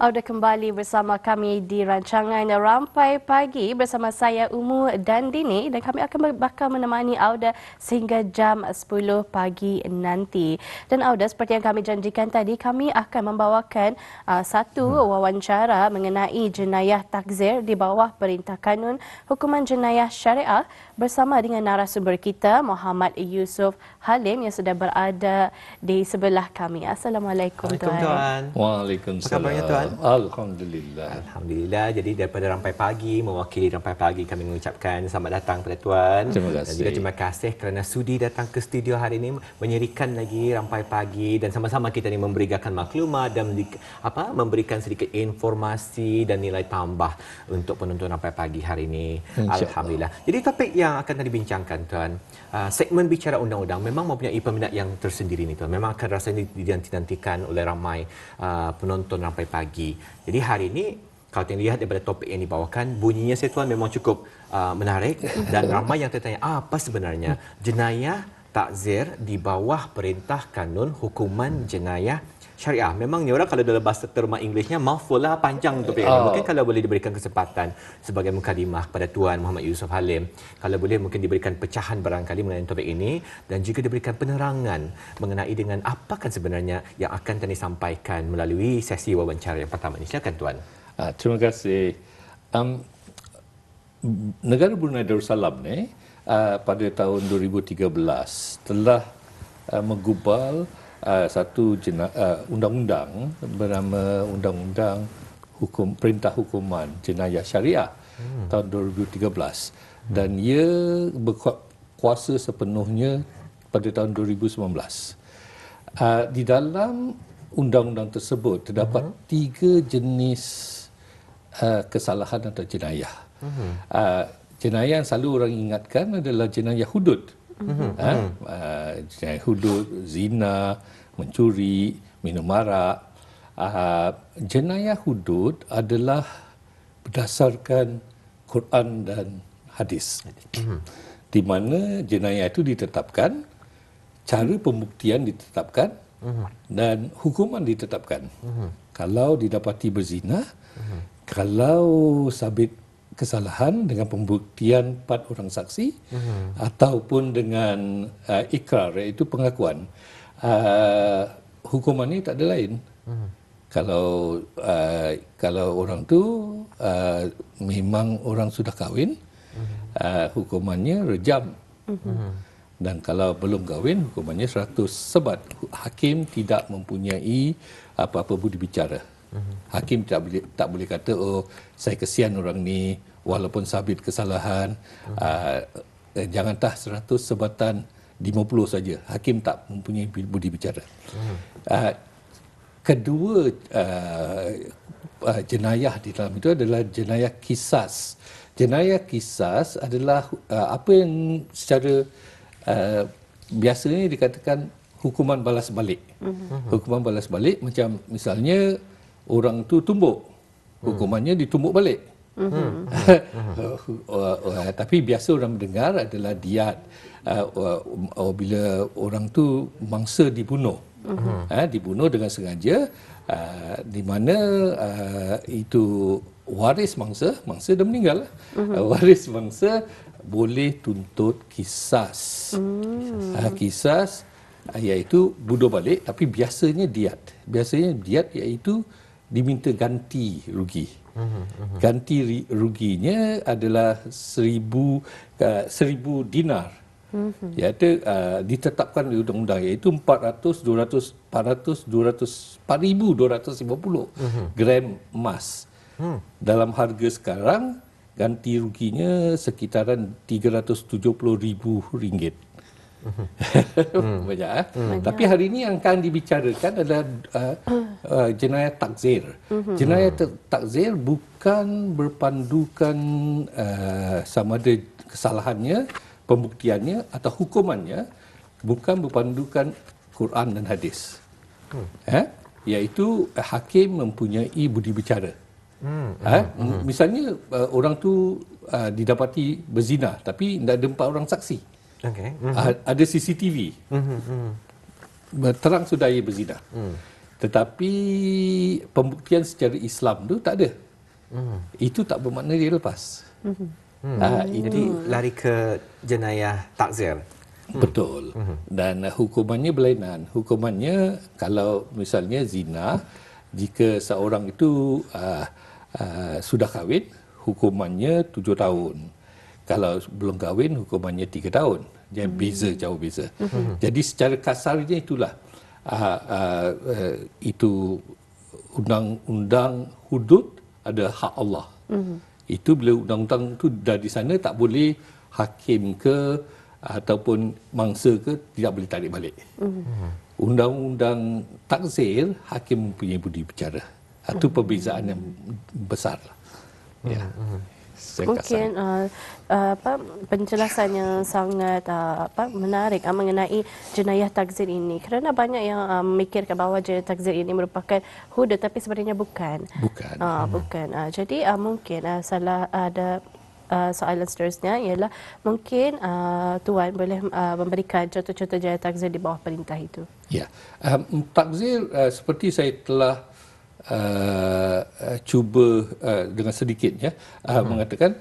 Auda kembali bersama kami di rancangan Rampai Pagi bersama saya Umu dan Dini, dan kami akan bakal menemani Auda sehingga jam 10 pagi nanti. Dan Auda, seperti yang kami janjikan tadi, kami akan membawakan satu wawancara mengenai jenayah takzir di bawah Perintah Kanun Hukuman Jenayah Syariah bersama dengan narasumber kita Muhammad Yusof Halim yang sudah berada di sebelah kami. Assalamualaikum tuan. Waalaikumsalam. Apa khabarnya tuan? Alhamdulillah. Alhamdulillah. Jadi daripada Rampai Pagi, mewakili Rampai Pagi, kami mengucapkan selamat datang kepada tuan. Terima kasih. Dan juga terima kasih kerana sudi datang ke studio hari ini menyerikan lagi Rampai Pagi dan sama-sama kita ni memberikan maklumat dan memberikan sedikit informasi dan nilai tambah untuk penonton Rampai Pagi hari ini. Alhamdulillah. Jadi topik yang akan tadi bincangkan tuan, segmen bicara undang-undang memang mempunyai peminat yang tersendiri ni tuan. Memang akan rasanya dinanti-nantikan oleh ramai penonton Rampai Pagi. Jadi hari ini kalau kita lihat daripada topik yang dibawakan, bunyinya saya tuan memang cukup menarik dan ramai yang tertanya apa sebenarnya jenayah takzir di bawah Perintah Kanun Hukuman Jenayah Syariah. Memang ni orang kalau dalam bahasa terma Inggerisnya mouthful lah, panjang topik ini. Mungkin kalau boleh diberikan kesempatan sebagai mukadimah kepada Tuan Muhammad Yusof Halim, kalau boleh mungkin diberikan pecahan barangkali mengenai topik ini dan juga diberikan penerangan mengenai dengan apakan sebenarnya yang akan kami sampaikan melalui sesi wawancara yang pertama ini. Silakan Tuan. Terima kasih. Negara Brunei Darussalam ni pada tahun 2013 telah menggubal satu undang-undang bernama Undang-Undang Perintah Hukuman Jenayah Syariah tahun 2013 dan ia berkuasa sepenuhnya pada tahun 2019. Di dalam undang-undang tersebut terdapat 3 jenis kesalahan atau jenayah. Jenayah yang selalu orang ingatkan adalah jenayah hudud. Jenayah hudud, zina, mencuri, minum arak. Jenayah hudud adalah berdasarkan Quran dan hadis. Di mana jenayah itu ditetapkan, cara pembuktian ditetapkan dan hukuman ditetapkan. Kalau didapati berzina, kalau sabit kesalahan dengan pembuktian 4 orang saksi ataupun dengan ikrar iaitu pengakuan, hukuman ini tak ada lain. Kalau orang tu memang orang sudah kahwin, hukumannya rejam. Dan kalau belum kahwin, hukumannya 100 sebat. Hakim tidak mempunyai apa-apa budi bicara. Hakim tak boleh kata, oh saya kesian orang ni walaupun sabit kesalahan, janganlah 100 sebatan 50 saja. Hakim tak mempunyai budi bicara. Kedua jenayah di dalam itu adalah jenayah kisas. Jenayah kisas adalah apa yang secara biasanya dikatakan hukuman balas balik. Hukuman balas balik macam misalnya orang tu tumbuk, hukumannya ditumbuk balik. Tapi biasa orang mendengar adalah diat bila orang tu mangsa dibunuh. Dibunuh dengan sengaja, di mana itu waris mangsa dah meninggal. Waris mangsa boleh tuntut kisas. Kisas iaitu bunuh balik, tapi biasanya diat. Biasanya diat iaitu diminta ganti rugi. Ganti ruginya adalah 1,000 dinar. Iaitu ditetapkan di undang-undang iaitu 4,250 gram emas. Dalam harga sekarang ganti ruginya sekitaran RM370,000. Banyak. Tapi hari ini yang akan dibicarakan adalah jenayah takzir. Jenayah takzir bukan berpandukan sama ada kesalahannya, pembuktiannya atau hukumannya, bukan berpandukan Quran dan hadis. Iaitu hakim mempunyai budi bicara. Misalnya orang tu didapati berzina tapi tidak ada 4 orang saksi. Ada CCTV. Terang sudah ia berzina. Tetapi pembuktian secara Islam tu tak ada. Itu tak bermakna dia lepas. Jadi lari ke jenayah takzir. Betul. Dan hukumannya berlainan. Hukumannya kalau misalnya zina, jika seorang itu sudah kahwin, hukumannya 7 tahun. Kalau belum kahwin, hukumannya 3 tahun. Jadi beza, jauh beza. Jadi secara kasarnya itulah. Itu undang-undang hudud ada hak Allah. Itu bila undang-undang itu dah di sana, tak boleh hakim ke ataupun mangsa ke tidak boleh tarik balik. Undang-undang takzir, hakim mempunyai budi bicara. Itu perbezaan yang besar. Ya. Mungkin penjelasan yang sangat menarik mengenai jenayah takzir ini, kerana banyak yang memikirkan bahawa jenayah takzir ini merupakan hudud, tapi sebenarnya bukan. Bukan. Jadi mungkin salah ada soalan seterusnya ialah mungkin Tuan boleh memberikan contoh-contoh jenayah takzir di bawah perintah itu. Ya, takzir seperti saya telah cuba dengan sedikitnya mengatakan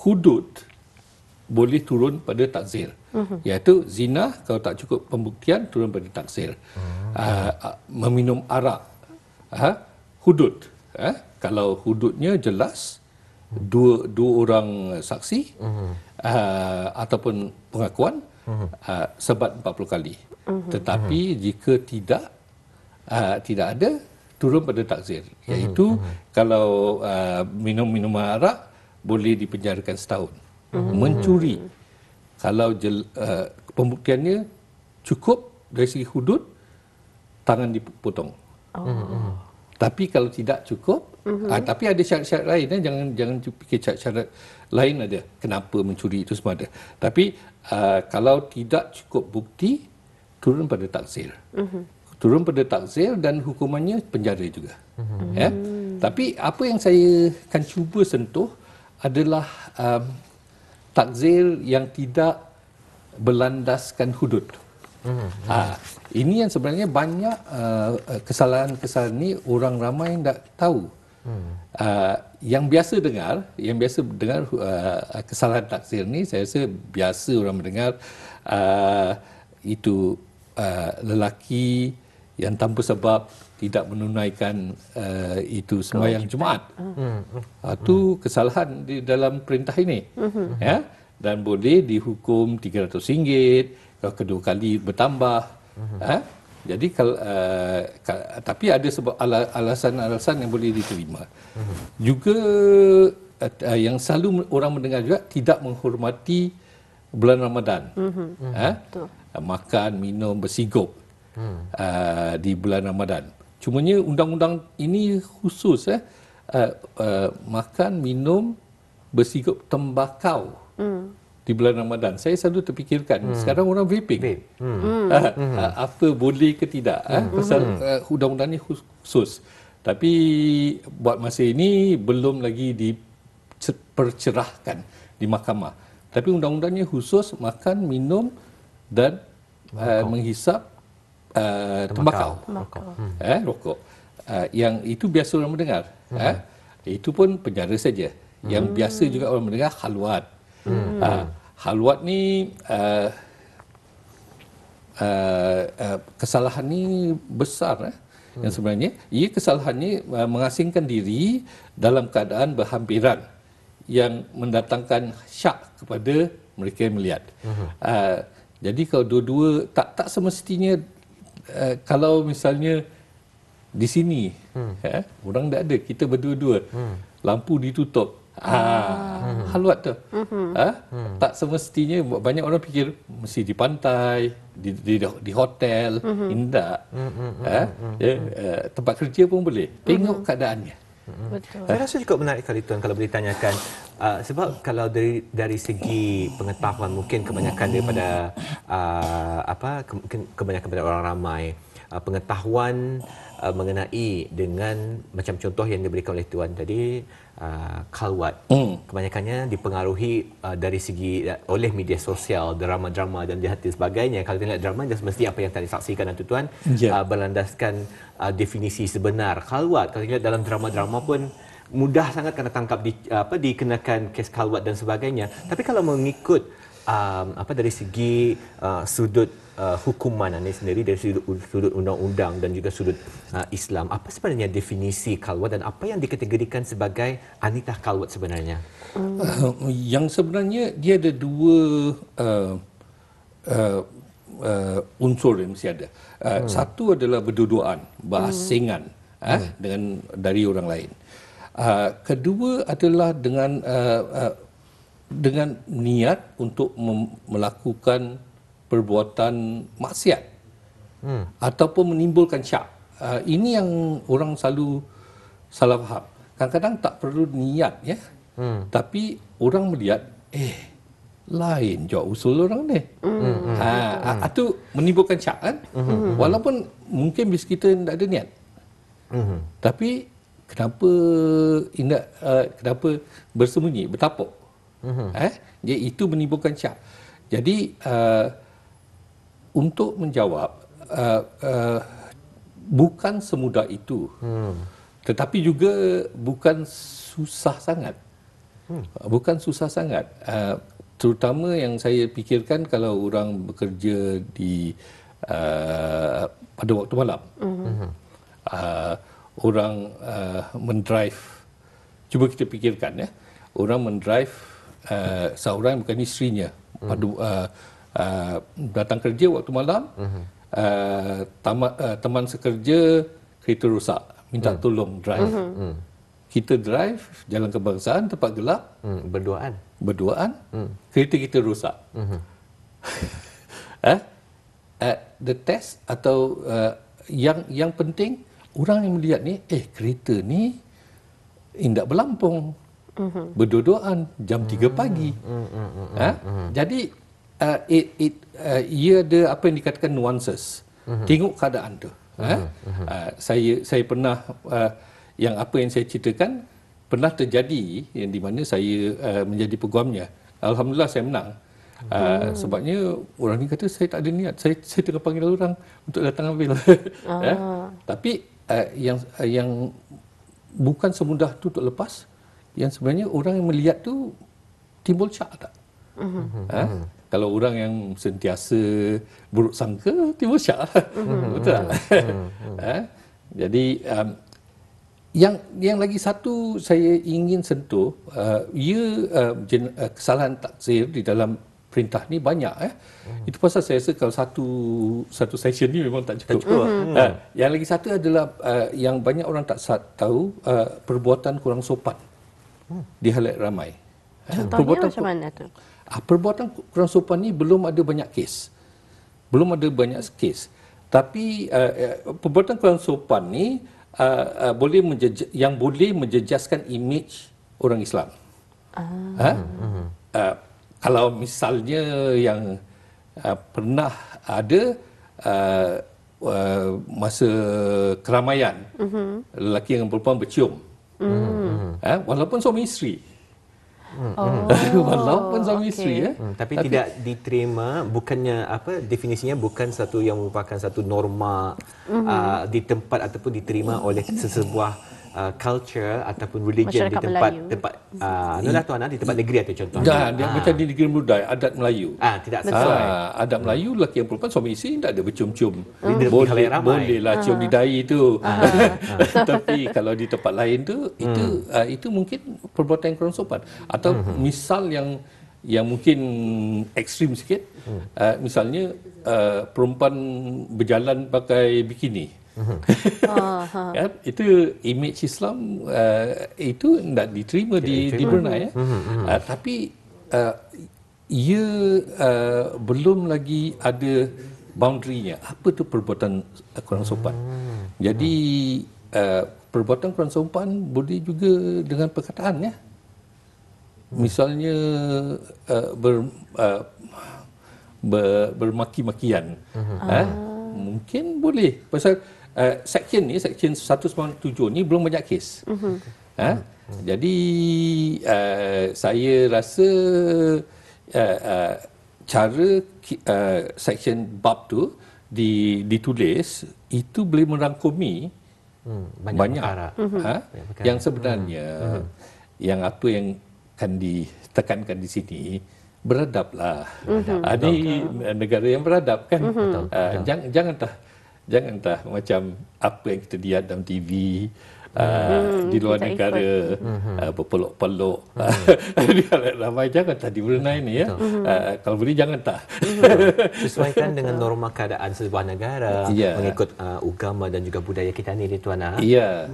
hudud boleh turun pada takzir, iaitu zina kalau tak cukup pembuktian turun pada takzir. Meminum arak, hudud, kalau hududnya jelas dua orang saksi ataupun pengakuan sebat 40 kali. Tetapi jika tidak ada, turun pada takzir, iaitu kalau minum minuman arak boleh dipenjarakan setahun. Mencuri, kalau pembuktiannya cukup dari segi hudud, tangan dipotong. Tapi kalau tidak cukup, tapi ada syarat-syarat lain, jangan fikir syarat lain ada kenapa mencuri, itu semua ada. Tapi kalau tidak cukup bukti, turun pada takzir. Turun pada takzir dan hukumannya penjara juga. Ya. Tapi apa yang saya akan cuba sentuh adalah takzir yang tidak berlandaskan hudud. Ini yang sebenarnya banyak kesalahan-kesalahan ni orang ramai tak tahu. Yang biasa dengar kesalahan takzir ni, saya rasa biasa orang mendengar itu lelaki yang tanpa sebab tidak menunaikan itu sembahyang Jumaat. Itu kesalahan di dalam perintah ini. Ya, dan boleh dihukum RM300 kalau kedua kali bertambah. Jadi kalau tapi ada sebab alasan-alasan yang boleh diterima. Juga yang selalu orang mendengar juga tidak menghormati bulan Ramadan. Makan, minum, bersigup di bulan Ramadan. Cumanya undang-undang ini khusus makan, minum, bersigup tembakau di bulan Ramadan. Saya selalu terfikirkan sekarang orang vaping. Apa boleh ke tidak? Pasal undang-undang ini khusus. Tapi buat masa ini belum lagi dipercerahkan di mahkamah. Tapi undang-undangnya khusus makan, minum dan menghisap tembakau, rokok. Yang itu biasa orang mendengar. Itu pun penjara saja. Yang biasa juga orang mendengar khalwat. Khalwat ni kesalahan ni besar. Yang sebenarnya kesalahannya mengasingkan diri dalam keadaan berhampiran yang mendatangkan syak kepada mereka yang melihat. Jadi kalau dua-dua tak semestinya, kalau misalnya di sini orang tak ada, kita berdua-dua, lampu ditutup, halwat tu. Tak semestinya. Banyak orang fikir mesti di pantai, di hotel. Tidak. Tempat kerja pun boleh. Tengok keadaannya. Betul. Saya rasa cukup menarik kali Tuan kalau boleh tanyakan, sebab kalau dari segi pengetahuan mungkin kebanyakan daripada mungkin kebanyakan daripada orang ramai pengetahuan mengenai dengan macam contoh yang diberikan oleh Tuan tadi, khalwat. Kebanyakannya dipengaruhi dari segi oleh media sosial, drama-drama dan sebagainya. Kalau kita lihat drama, mesti apa yang tadi saksikan Tuan berlandaskan definisi sebenar khalwat. Kalau kita lihat dalam drama-drama pun mudah sangat kena tangkap dikenakan kes khalwat dan sebagainya. Tapi kalau mengikut dari segi sudut hukuman ini sendiri, dari sudut undang-undang dan juga sudut Islam, apa sebenarnya definisi khalwat dan apa yang dikategorikan sebagai anitah khalwat sebenarnya? Yang sebenarnya dia ada dua unsur yang mesti ada. Satu adalah berduaan, berasingan dengan dari orang lain. Kedua adalah dengan niat untuk melakukan perbuatan maksiat ataupun menimbulkan syak. Ini yang orang selalu salah faham. Kadang-kadang tak perlu niat ya. Tapi orang melihat lain je usul orang ni. Itu menimbulkan syak kan. Walaupun mungkin bis kita tak ada niat. Tapi kenapa bersembunyi, bertapuk? Itu menimbulkan syak. Jadi untuk menjawab bukan semudah itu, tetapi juga bukan susah sangat. Bukan susah sangat. Terutama yang saya fikirkan kalau orang bekerja di pada waktu malam, orang mendrive. Cuba kita fikirkan ya, orang mendrive seorang bukan isterinya pada datang kerja waktu malam, teman sekerja kereta rosak, minta tolong drive. Kita drive jalan kebangsaan tempat gelap, berduaan, kereta kita rosak. The test atau yang penting orang yang melihat ni, kereta ni indak berlampung, berduaan jam 3 pagi. Jadi ia ada apa yang dikatakan nuances. Tengok keadaan tu. Saya pernah yang apa yang saya ceritakan pernah terjadi yang di mana saya menjadi peguamnya. Alhamdulillah saya menang. Sebabnya orang ni kata saya tak ada niat. Saya tengah panggil orang untuk datang ambil. Tapi yang bukan semudah tu untuk lepas. Yang sebenarnya orang yang melihat tu timbul syak tak? Kalau orang yang sentiasa buruk sangka, timbul syak. Betul tak? Jadi yang lagi satu saya ingin sentuh, kesalahan taksir di dalam perintah ni banyak. Itu pasal saya rasa kalau satu session ni memang tak cukup. Yang lagi satu adalah yang banyak orang tak tahu, perbuatan kurang sopan di halayak ramai. Contohnya macam mana tu? Perbuatan kurang sopan ni belum ada banyak kes. Tapi perbuatan kurang sopan ni boleh menjejaskan imej orang Islam. Kalau misalnya yang pernah ada masa keramaian, lelaki dengan perempuan bercium, walaupun suami isteri. Walaupun suami isteri tapi tidak diterima, bukannya definisinya bukan satu yang merupakan satu norma di tempat ataupun diterima oleh sesebuah culture ataupun religion di tempat di tempat negeri atau contohnya. Dia macam di negeri Melayu, adat Melayu. Tidak sesuai. Adat Melayu lelaki dan perempuan suami isteri tak ada bercium-cium. Bolehlah cium di dahi tu. Tapi kalau di tempat lain tu itu mungkin perbuatan yang kurang sopan. Atau misal yang mungkin ekstrim sikit, misalnya perempuan berjalan pakai bikini. Itu imej Islam itu tidak diterima di Brunei. Tapi ia belum lagi ada boundary-nya. Apa tu perbuatan kurang sopan? Jadi perbuatan kurang sopan boleh juga dengan perkataan ya. Misalnya bermaki-makian. mungkin boleh. Pasal Seksyen 197 ni belum banyak kes. Jadi saya rasa cara seksyen bab tu ditulis itu boleh merangkumi banyak yang sebenarnya yang apa yang akan ditekankan di sini, beradablah. Ini negara yang beradab kan. Janganlah macam apa yang kita lihat dalam TV di luar negara, berpeluk-peluk di halayak ramai. Janganlah di Brunei ni ya. Kalau boleh janganlah. Sesuaikan dengan norma keadaan sebuah negara, mengikut agama dan juga budaya kita ni Tuan. Ya.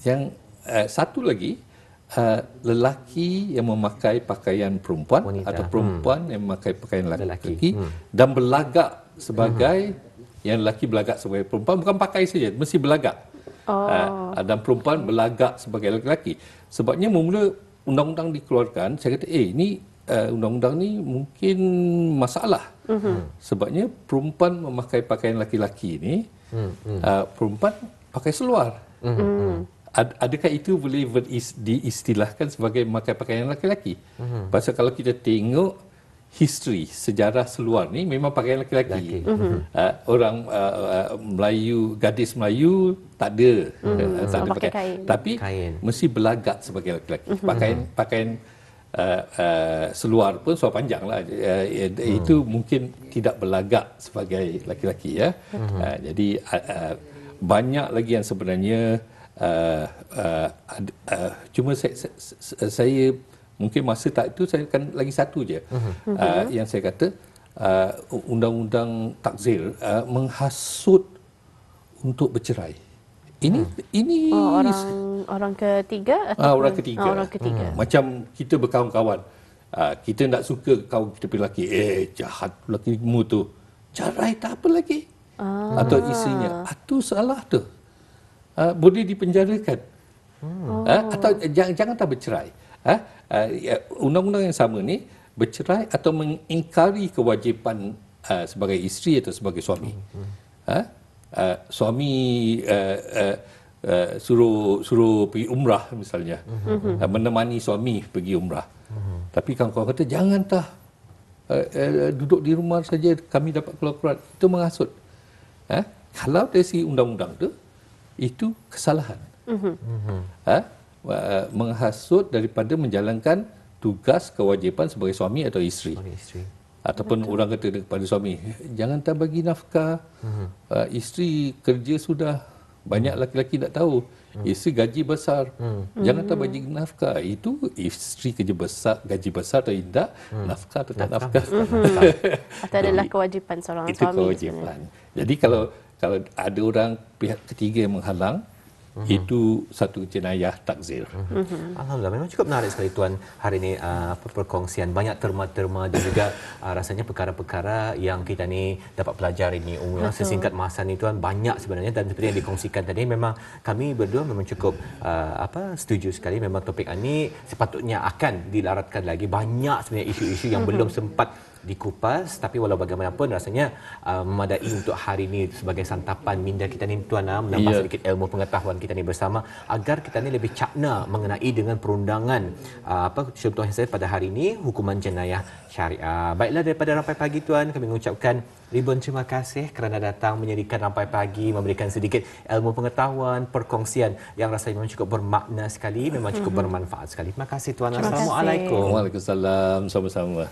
Yang satu lagi, lelaki yang memakai pakaian perempuan, wanita, atau perempuan yang memakai pakaian lelaki dan berlagak sebagai yang lelaki berlagak sebagai perempuan, bukan pakai saja, mesti berlagak. Dan perempuan berlagak sebagai lelaki. Sebabnya mula undang-undang dikeluarkan, saya kata ini undang-undang ni mungkin masalah. Sebabnya perempuan memakai pakaian lelaki ni, perempuan pakai seluar. Adakah itu boleh diistilahkan sebagai memakai pakaian lelaki? Pasal kalau kita tengok history, sejarah seluar ni memang pakaian lelaki. Orang Melayu, gadis Melayu tak ada, tak ada pakaian. Kain. Tapi kain mesti berlagak sebagai lelaki. Pakaian seluar pun seluar panjang lah. Itu mungkin tidak berlagak sebagai lelaki ya. Jadi banyak lagi yang sebenarnya cuma saya mungkin masa tak itu saya akan lagi satu je yang saya kata undang-undang takzir menghasut untuk bercerai. Ini orang ketiga atau orang ketiga. Macam kita berkawan-kawan, kita tak suka kawan kita punya lelaki, jahat lelaki-mu tu, cerai tak apa lagi. Atau isinya, itu salah tu. Boleh dipenjarakan. Atau jangan tak bercerai. Undang-undang yang sama ni, bercerai atau mengingkari kewajipan sebagai isteri atau sebagai suami. Suami suruh pergi umrah misalnya, menemani suami pergi umrah. Tapi kawan-kawan kata jangan duduk di rumah saja, kami dapat keluar-keluar. Itu menghasut. Kalau dari segi undang-undang tu, itu kesalahan. Menghasut daripada menjalankan tugas kewajipan sebagai suami atau isteri. Ataupun orang kata kepada suami, jangan tak bagi nafkah. Isteri kerja sudah, banyak lelaki-lelaki tak tahu. Isteri gaji besar, jangan tak bagi nafkah. Itu isteri kerja besar, gaji besar atau tidak, nafkah atau tak nafkah. Atau adalah kewajipan seorang suami. Itu kewajipan. Jadi kalau ada orang pihak ketiga yang menghalang, itu satu jenayah takzir. Alhamdulillah, memang cukup menarik sekali Tuan hari ini perkongsian, banyak terma-terma dan juga rasanya perkara-perkara yang kita ni dapat pelajari ni umumnya sesingkat masa ni Tuan, banyak sebenarnya. Dan seperti yang dikongsikan tadi, memang kami berdua memang cukup setuju sekali. Memang topik ini sepatutnya akan dilaratkan lagi. Banyak sebenarnya isu-isu yang belum sempat dikupas, tapi walau bagaimanapun rasanya memadai untuk hari ini sebagai santapan minda kita ni Tuan, menambah sedikit ilmu pengetahuan kita ni bersama agar kita ni lebih cakna mengenai dengan perundangan contoh yang saya pada hari ini, hukuman jenayah syariah. Baiklah, daripada Rampai Pagi Tuan, kami mengucapkan ribuan terima kasih kerana datang menyediakan Rampai Pagi, memberikan sedikit ilmu pengetahuan, perkongsian yang rasanya memang cukup bermakna sekali, memang cukup bermanfaat sekali. Terima kasih Tuan. Assalamualaikum. Waalaikumsalam. Sama-sama.